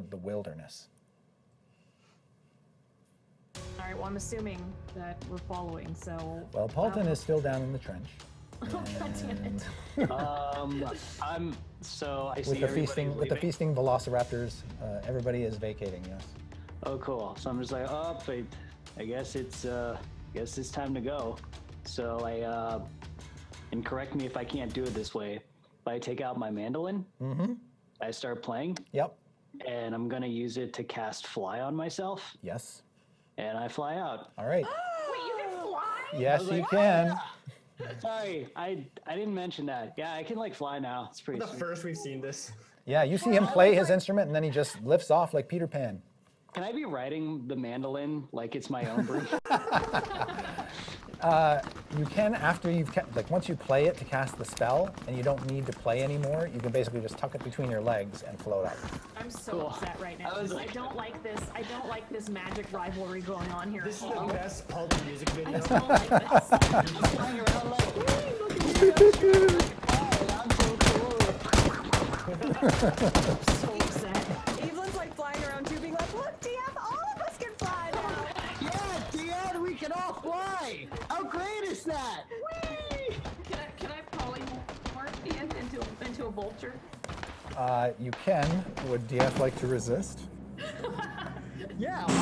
the wilderness. All right, well, I'm assuming that we're following, so... Well, Paulton is still down in the trench. Oh, God damn it. So I see With the feasting, everybody with the leaving. feasting velociraptors, everybody is vacating. Yes. Oh, cool. So I'm just like, oh, I guess it's time to go. So and correct me if I can't do it this way. But I take out my mandolin. Mm-hmm. I start playing. Yep. And I'm gonna use it to cast fly on myself. Yes. And I fly out. All right. Wait, you can fly? Yes, you can. Sorry, I didn't mention that. Yeah, I can like fly now. It's pretty. The sweet. first we've seen this. Yeah, you see him play his instrument, and then he just lifts off like Peter Pan. Can I be riding the mandolin like it's my own breed? You can after you've once you play it to cast the spell, and you don't need to play anymore. You can basically just tuck it between your legs and float up. I'm so upset right now. I don't like this. I don't like this magic rivalry going on here. This is the best Paulton music video. I don't like this. I'm flying around like, hey, look at you. I'm so cool. So upset. Evelyn's like flying around too, being like, look, DF, all of us can fly now. Yeah, Deanna, we can all fly. How great is that? Whee! Can I polymorph DF into a vulture? You can. Would DF like to resist? Yeah. So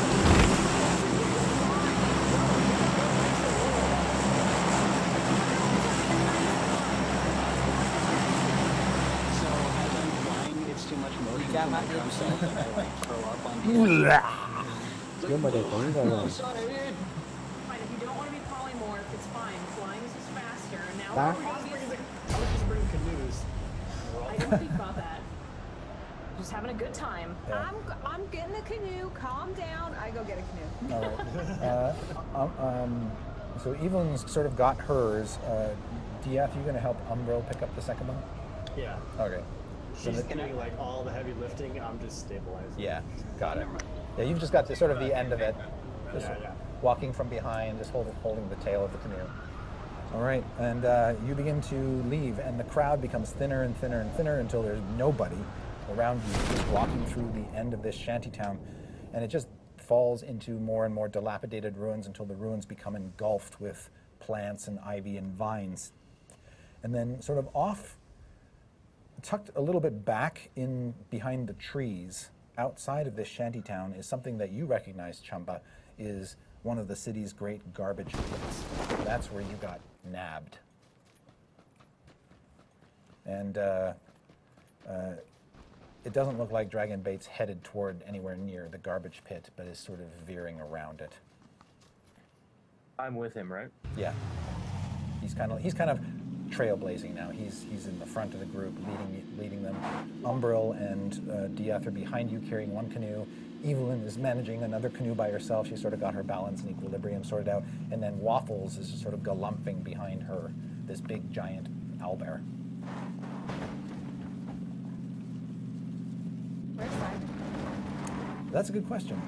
as I'm flying, it's too much motion for my drum set that I like throw up on the Nhưng mà để có như vậy là I'm sorry, dude. Fine, if you don't want to be polymorph, it's fine. Flying is just faster. Now Huh? we're obviously... I would just bring canoes. I didn't think about that. Just having a good time. Yeah. I'm getting a canoe. Calm down. I go get a canoe. All right. So Evelyn's sort of got hers. DF, you gonna help Umbro pick up the second one? Yeah. Okay. She's doing like all the heavy lifting. I'm just stabilizing. Yeah, got it. Yeah, you've just got the sort of the end of it. Just Yeah. walking from behind, just holding the tail of the canoe. All right, and you begin to leave, and the crowd becomes thinner and thinner and thinner until there's nobody around you, just walking through the end of this shanty town, and it just falls into more and more dilapidated ruins until the ruins become engulfed with plants and ivy and vines. And then sort of off, tucked a little bit back in behind the trees, outside of this shanty town is something that you recognize, Chumba, is one of the city's great garbage pits. That's where you got nabbed. And it doesn't look like Dragon Bait's headed toward anywhere near the garbage pit, but is sort of veering around it. I'm with him, right? Yeah. He's kind of trailblazing now. He's in the front of the group, leading them. Umbril and Dieth are behind you, carrying one canoe. Evelyn is managing another canoe by herself. She's sort of got her balance and equilibrium sorted out. And then Waffles is sort of galumphing behind her, this big giant owlbear. Where's Simon? That's a good question.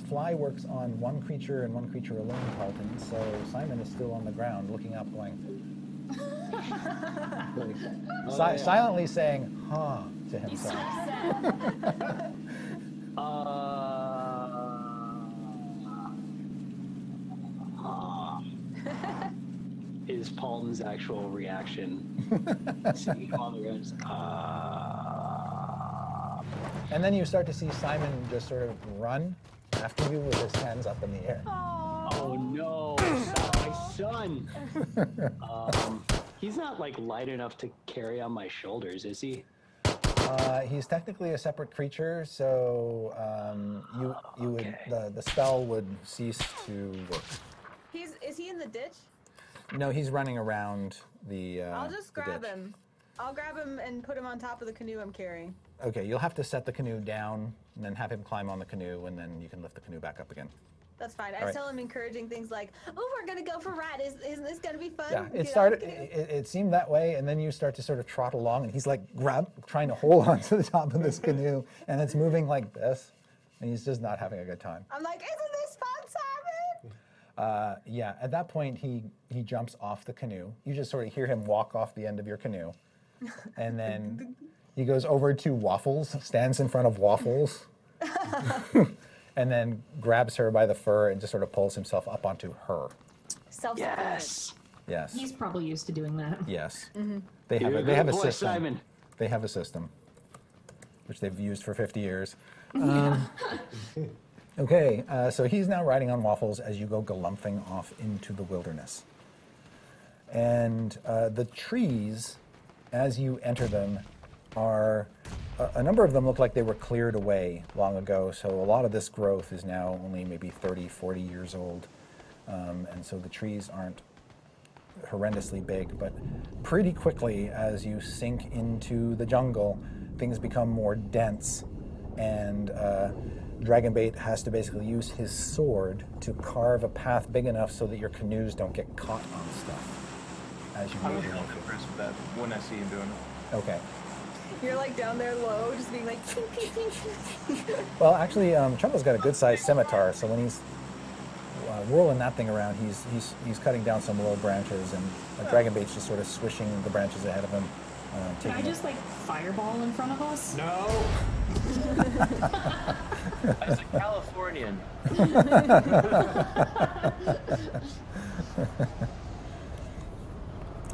Fly works on one creature and one creature alone, Carlton. So Simon is still on the ground, looking up, going, silently saying, huh, to himself. Is Paulton's actual reaction. Seeing all the guys, And then you start to see Simon just sort of run after you with his hands up in the air. oh no, not my son. He's not like light enough to carry on my shoulders, is he? He's technically a separate creature, so you would the spell would cease to work. Is he in the ditch? No, he's running around the. I'll just the grab ditch. him. I'll grab him and put him on top of the canoe I'm carrying. Okay, you'll have to set the canoe down and then have him climb on the canoe, and then you can lift the canoe back up again. That's fine. I right. tell him encouraging things like, "Oh, we're gonna go for a ride. Isn't this gonna be fun?" Yeah, Get it on the started. canoe." It seemed that way, and then you start to sort of trot along, and he's like trying to hold onto the top of this canoe, and it's moving like this, and he's just not having a good time. I'm like, "Isn't this fun, Simon?" Yeah, at that point he jumps off the canoe. You just sort of hear him walk off the end of your canoe, and then He goes over to Waffles, stands in front of Waffles, and then grabs her by the fur and just sort of pulls himself up onto her. Self-defense. Yes. He's probably used to doing that. Yes. Mm-hmm. They have a system. Simon. They have a system, which they've used for 50 years. Okay, so he's now riding on Waffles as you go galumphing off into the wilderness. And the trees, as you enter them, are a number of them look like they were cleared away long ago. So a lot of this growth is now only maybe 30, 40 years old. And so the trees aren't horrendously big, but pretty quickly as you sink into the jungle, things become more dense, and Dragonbait has to basically use his sword to carve a path big enough so that your canoes don't get caught on stuff as you I move was your way really through. impressed with that when I see him doing it. Okay. You're like down there low, just being like, pew, pew, pew, pew. Well, actually, Trundle's got a good-sized scimitar, so when he's whirling that thing around, he's cutting down some low branches, and Dragonbait's just sort of swishing the branches ahead of him. Can I taking just like fireball in front of us? No. As a Californian,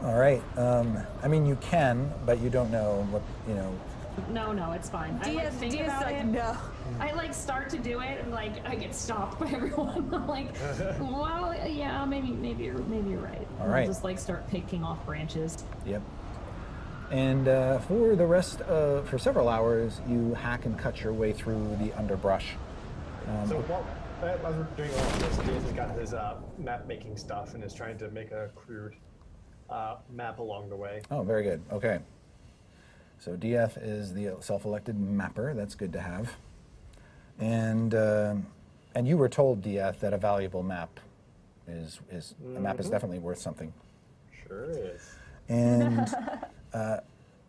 All right. I mean, you can, but you don't know what, you know. No, it's fine. I like think Dia's about like, it. no. I like start to do it, and like I get stopped by everyone. I'm like, well, yeah, maybe you're right. All And right. I'll just like start picking off branches. Yep. And for the rest, for several hours, you hack and cut your way through the underbrush. So as we're doing all of this, Diaz has got his map making stuff and is trying to make a crude map along the way. Oh, very good. Okay. So DF is the self-elected mapper. That's good to have. And you were told, DF, that a valuable map is a map is definitely worth something. Sure is. And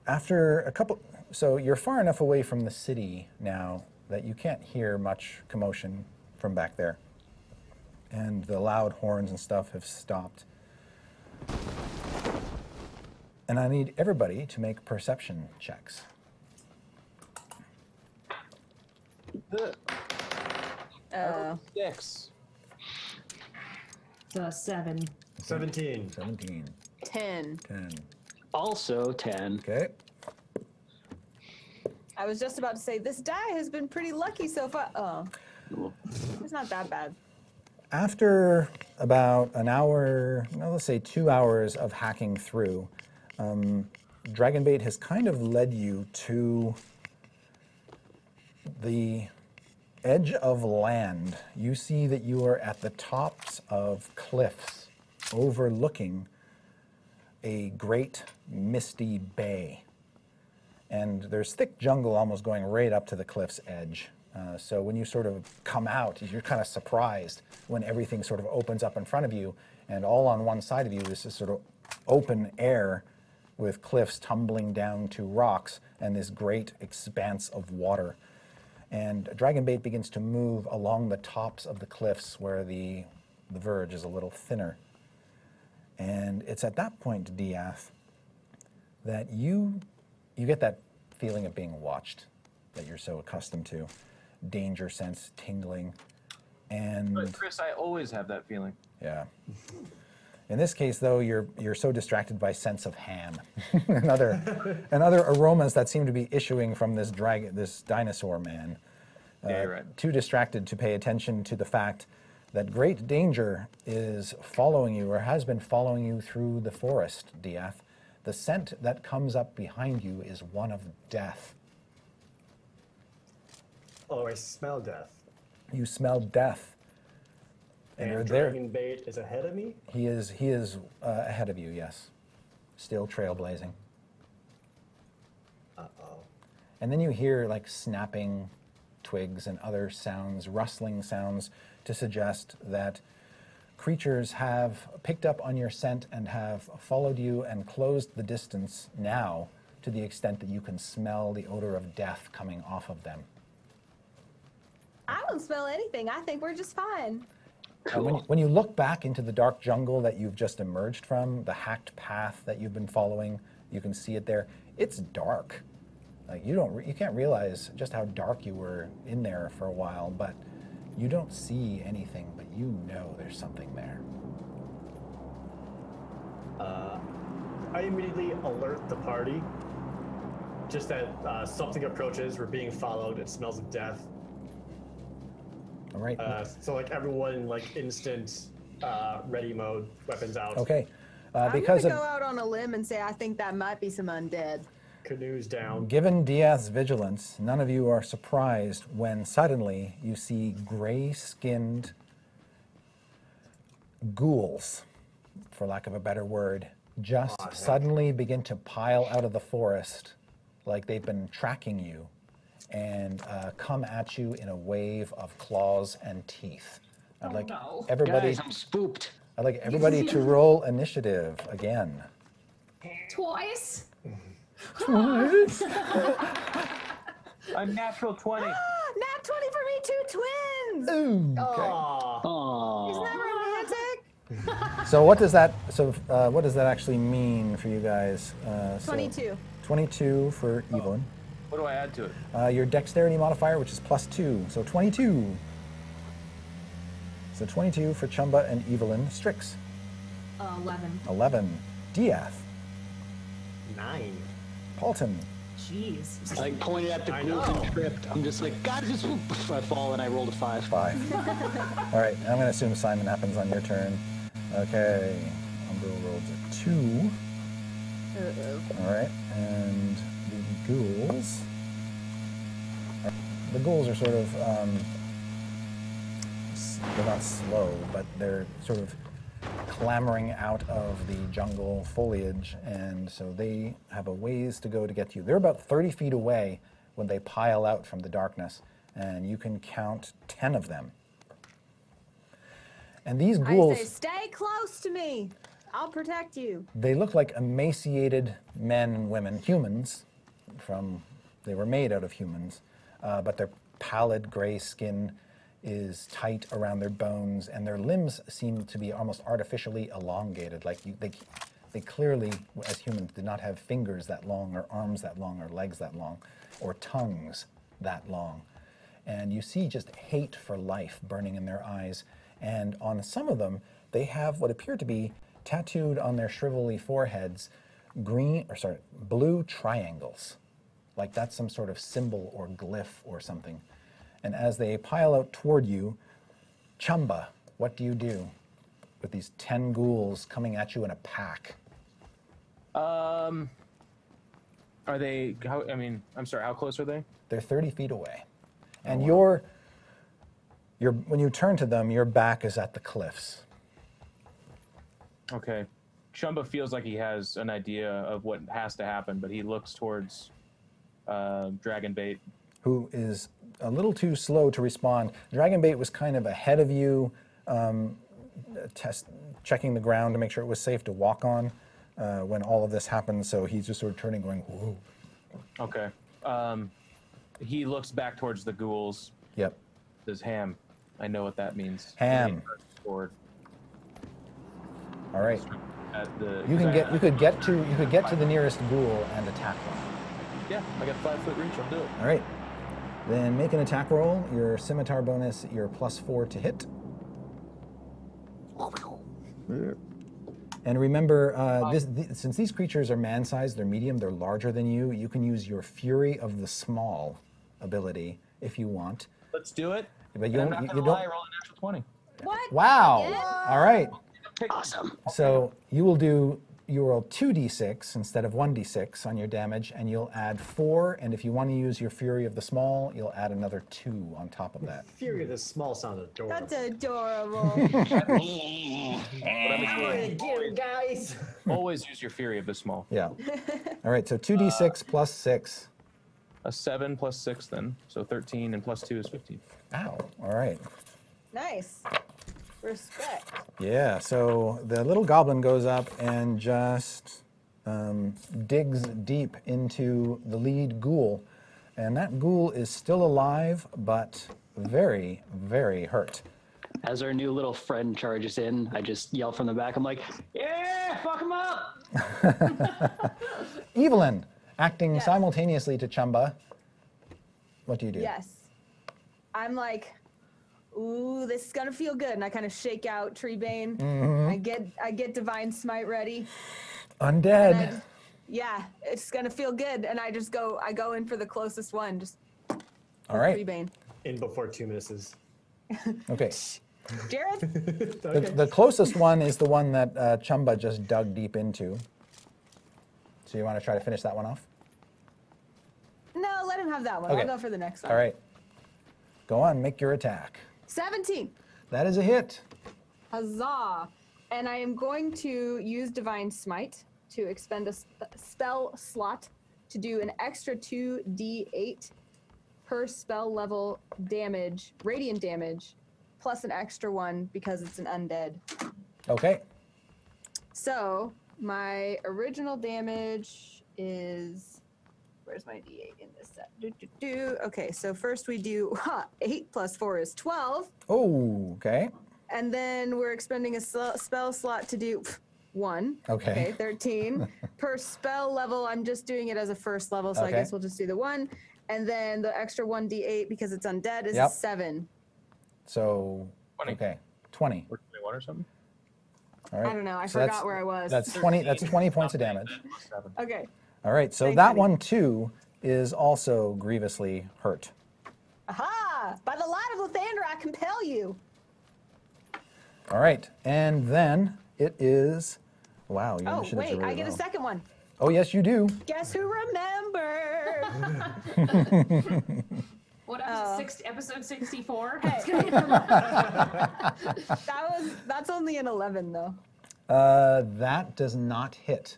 after a couple, so you're far enough away from the city now that you can't hear much commotion from back there. And the loud horns and stuff have stopped. And I need everybody to make perception checks. Oh. 6. The 7. 17. 17, 10. 10. Also 10. Okay. I was just about to say, this die has been pretty lucky so far. Oh. It's not that bad. After about an hour, well, let's say 2 hours of hacking through, Dragonbait has kind of led you to the edge of land. You see that you are at the tops of cliffs overlooking a great misty bay. And there's thick jungle almost going right up to the cliff's edge. So when you sort of come out, you're kind of surprised when everything sort of opens up in front of you, and all on one side of you is this sort of open air with cliffs tumbling down to rocks and this great expanse of water. And Dragonbait begins to move along the tops of the cliffs where the verge is a little thinner. And it's at that point, Diath, that you get that feeling of being watched that you're so accustomed to. Danger sense tingling. And But Chris, I always have that feeling. yeah. In this case, though, you're so distracted by sense of ham and other aromas that seem to be issuing from this dinosaur man. Yeah, you're right. Too distracted to pay attention to the fact that great danger is following you, or has been following you through the forest, Diath. The scent that comes up behind you is one of death. Oh, I smell death. You smell death. And you're there. Dragonbait is ahead of me? He is ahead of you, yes. Still trailblazing. Uh-oh. And then you hear like snapping twigs and other sounds, rustling sounds, to suggest that creatures have picked up on your scent and have followed you and closed the distance now to the extent that you can smell the odor of death coming off of them. I don't smell anything. I think we're just fine. When you look back into the dark jungle that you've just emerged from, the hacked path that you've been following, you can see it there. It's dark. Like you can't realize just how dark you were in there for a while, but you don't see anything, but you know there's something there. I immediately alert the party. Just that something approaches. We're being followed. It smells of death. All right. So like everyone, like instant ready mode, weapons out. Okay. I'm Because gonna of go out on a limb and say I think that might be some undead. Canoes down. given Diaz's vigilance, none of you are surprised when suddenly you see gray-skinned ghouls, for lack of a better word, just suddenly begin to pile out of the forest like they've been tracking you and come at you in a wave of claws and teeth. I'd like no. everybody, Guys, I'm spooked. I'd like everybody to roll initiative again. Twice? A natural 20. Nat 20 for me, 2 twins! Ooh, okay. Aww. Isn't that romantic? So what does that? What does that actually mean for you guys? 22. 22 for Evelyn. What do I add to it? Your dexterity modifier, which is +2, so 22. So 22 for Chumba and Evelyn. Strix, 11. 11. Diath, 9. Paulton, Jeez. I like pointed at the I ghouls know. and tripped. I'm just like, God, just I fall and I rolled a 5. 5. All right, I'm going to assume Simon happens on your turn. Okay, Umbro rolls a 2. All right, and the ghouls. The ghouls are sort of, they're not slow, but they're sort of clambering out of the jungle foliage, and so they have a ways to go to get to you. They're about 30 feet away when they pile out from the darkness, and you can count 10 of them. And these ghouls, I say, stay close to me. I'll protect you. they look like emaciated men and women, humans, they were made out of humans, but their pallid gray skin is tight around their bones, and their limbs seem to be almost artificially elongated. Like they clearly, as humans, did not have fingers that long, or arms that long, or legs that long, or tongues that long. And you see just hate for life burning in their eyes. And on some of them, they have what appear to be tattooed on their shrivelly foreheads blue triangles. Like that's some sort of symbol or glyph or something. And as they pile out toward you, Chumba, what do you do with these 10 ghouls coming at you in a pack? Are they, I'm sorry, how close are they? They're 30 feet away. And when you turn to them, your back is at the cliffs. Okay. Chumba feels like he has an idea of what has to happen, but he looks towards Dragonbait. Who is a little too slow to respond. Dragonbait was kind of ahead of you, checking the ground to make sure it was safe to walk on when all of this happened, so he's just sort of turning, going, whoa. Okay. He looks back towards the ghouls. Yep. Says, Ham. I know what that means. Ham. Sword. All right. At the, You could get to the nearest ghoul and attack them. Yeah, I got 5-foot reach. I'll do it. All right. Then make an attack roll. Your scimitar bonus, your +4 to hit. And remember, since these creatures are man-sized, they're medium, they're larger than you, you can use your Fury of the Small ability if you want. Let's do it. But I'm not gonna lie, I roll a natural 20. What? Wow. Again? All right. Awesome. So you roll 2d6 instead of 1d6 on your damage, and you'll add 4, and if you want to use your Fury of the Small, you'll add another 2 on top of that. Fury of the Small sounds adorable. That's adorable. But I'm Get him, guys! always use your Fury of the Small. Yeah. All right, so 2d6 plus 6. A 7 plus 6 then. So 13 and plus 2 is 15. Ow. All right. Nice. Respect. Yeah, so the little goblin goes up and just digs deep into the lead ghoul. And that ghoul is still alive, but very, very hurt. As our new little friend charges in, I just yell from the back. I'm like, yeah, fuck him up. Evelyn, acting Yes. simultaneously to Chumba. What do you do? Yes. I'm like, ooh, this is gonna feel good, and I kind of shake out Treebane. I get Divine Smite ready. And Undead. yeah, it's gonna feel good, and I go in for the closest one, just All right. Treebane. In before 2 misses. Okay. Jared, The closest one is the one that Chumba just dug deep into. So you want to try to finish that one off? no, let him have that one. Okay. I'll go for the next one. All right. Go on, make your attack. 17. That is a hit. Huzzah! And I am going to use Divine Smite to expend a spell slot to do an extra 2d8 per spell level damage, radiant damage, plus an extra one because it's an undead. Okay. So my original damage is, where's my d8 in this set? Okay, so first we do 8 plus 4 is 12. Oh, okay. And then we're expending a spell slot to do 1. Okay. 13. Per spell level, I'm just doing it as a first level, so I Okay. guess we'll just do the 1. And then the extra 1d8 because it's undead is Yep. 7. So, 20. okay. 20. Or 21 or something. All right. I don't know, I So forgot where I was. That's 20. That's 20 points of damage. 7. Okay. All right. So Thanks, that honey. one too is also grievously hurt. Aha! By the light of Lathander, I compel you. All right. And then it is. Wow. You Oh, initiatives are wait, really I get a low. second one. Oh yes, you do. Guess who remembered? What episode 64? That's only an 11 though. That does not hit.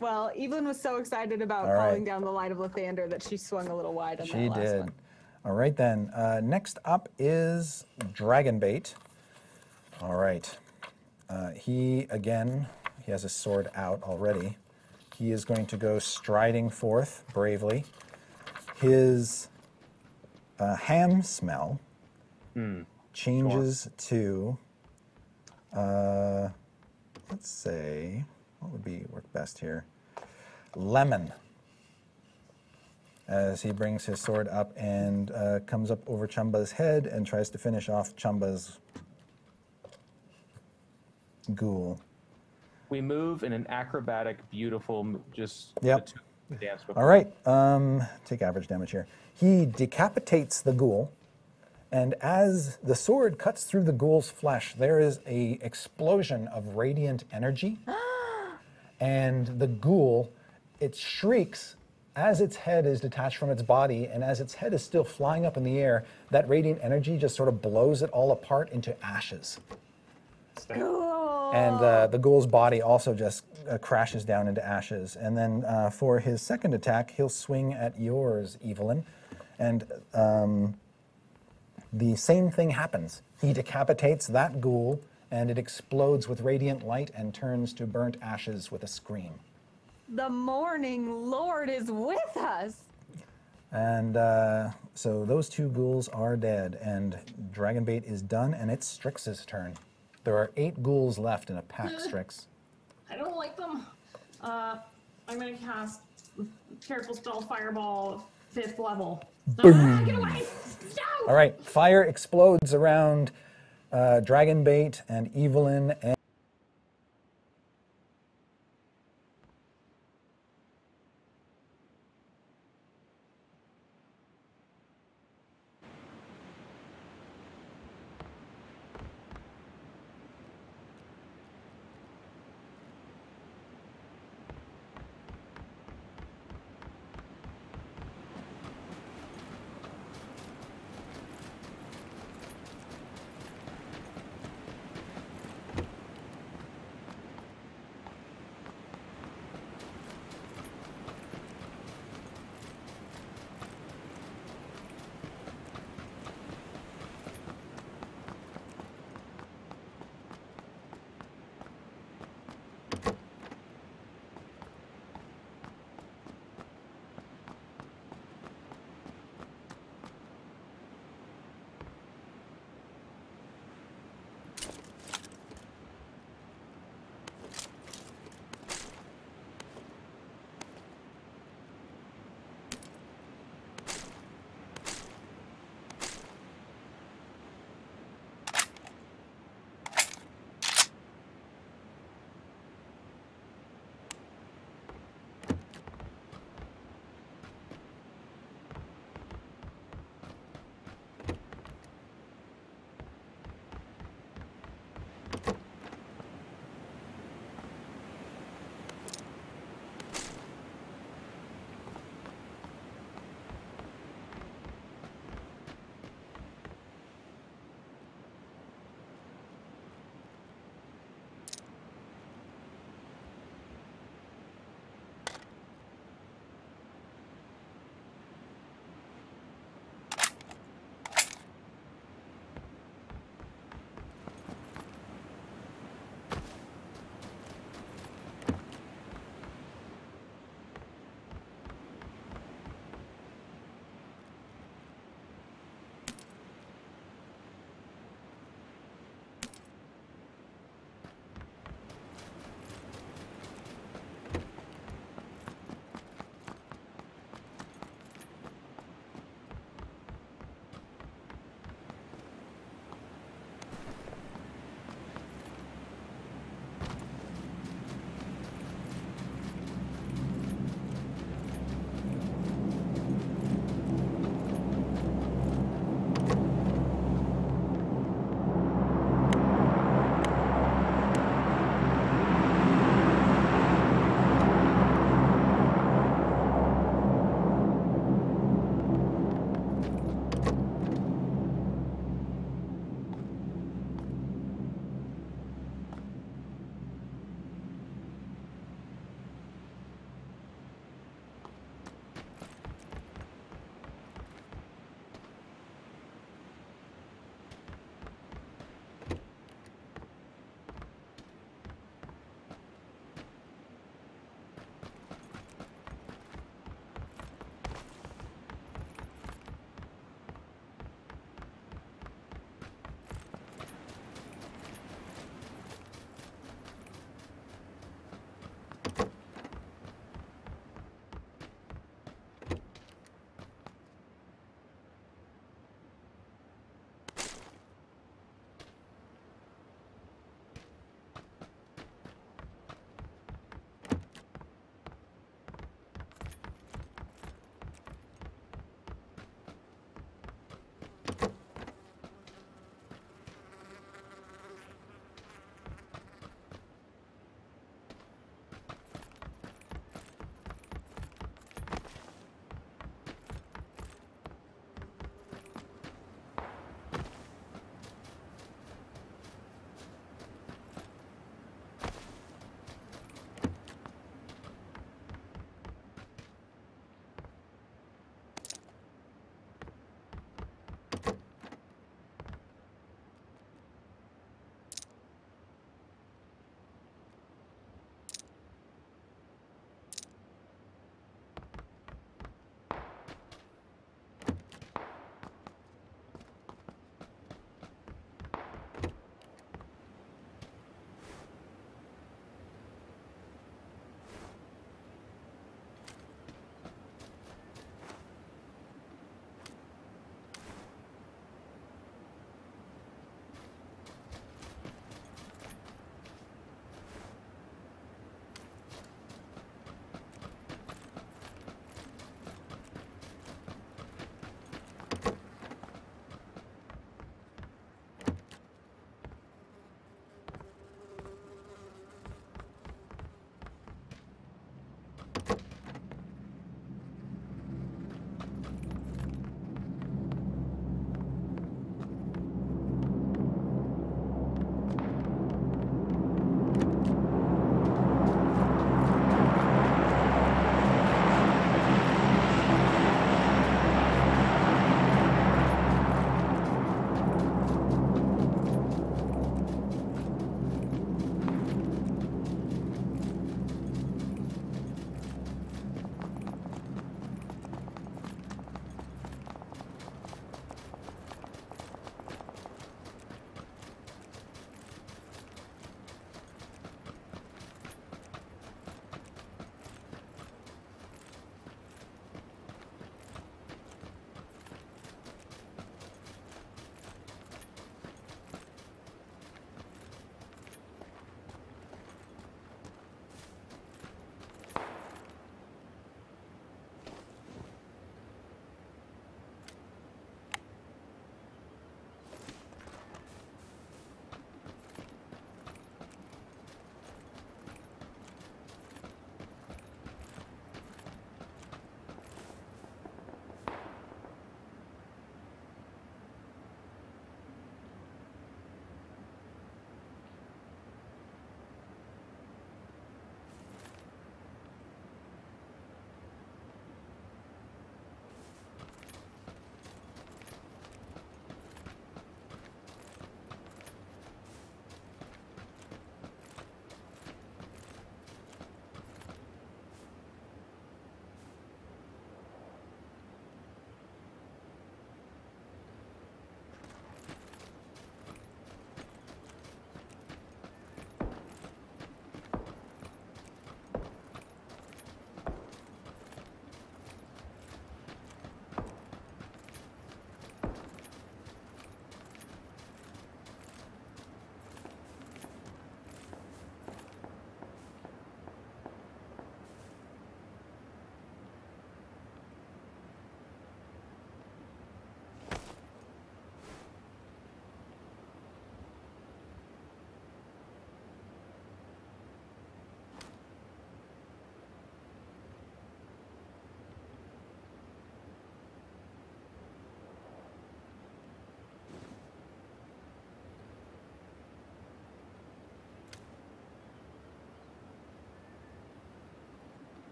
Well, Evelyn was so excited about All right. calling down the light of Lathander that she swung a little wide on She that last did. one. All right then. Next up is Dragonbait. All right. He has his sword out already. He is going to go striding forth bravely. His ham smell changes to, let's say, what would work best here? Lemon. As he brings his sword up and comes up over Chumba's head and tries to finish off Chumba's ghoul. We move in an acrobatic, beautiful, just Yep. the two dance before. All right, take average damage here. He decapitates the ghoul, and as the sword cuts through the ghoul's flesh, there is a explosion of radiant energy, and the ghoul, it shrieks as its head is detached from its body, and as its head is still flying up in the air, that radiant energy just sort of blows it all apart into ashes. And the ghoul's body also just crashes down into ashes. And then for his second attack, he'll swing at yours, Evelyn. And the same thing happens. He decapitates that ghoul, and it explodes with radiant light and turns to burnt ashes with a scream. The morning lord is with us. And so those two ghouls are dead, and Dragonbait is done, and it's Strix's turn. There are 8 ghouls left in a pack, Strix. I don't like them. I'm gonna cast Careful Spell Fireball 5th level. Ah, get away! No! All right, fire explodes around Dragonbait and Evelyn and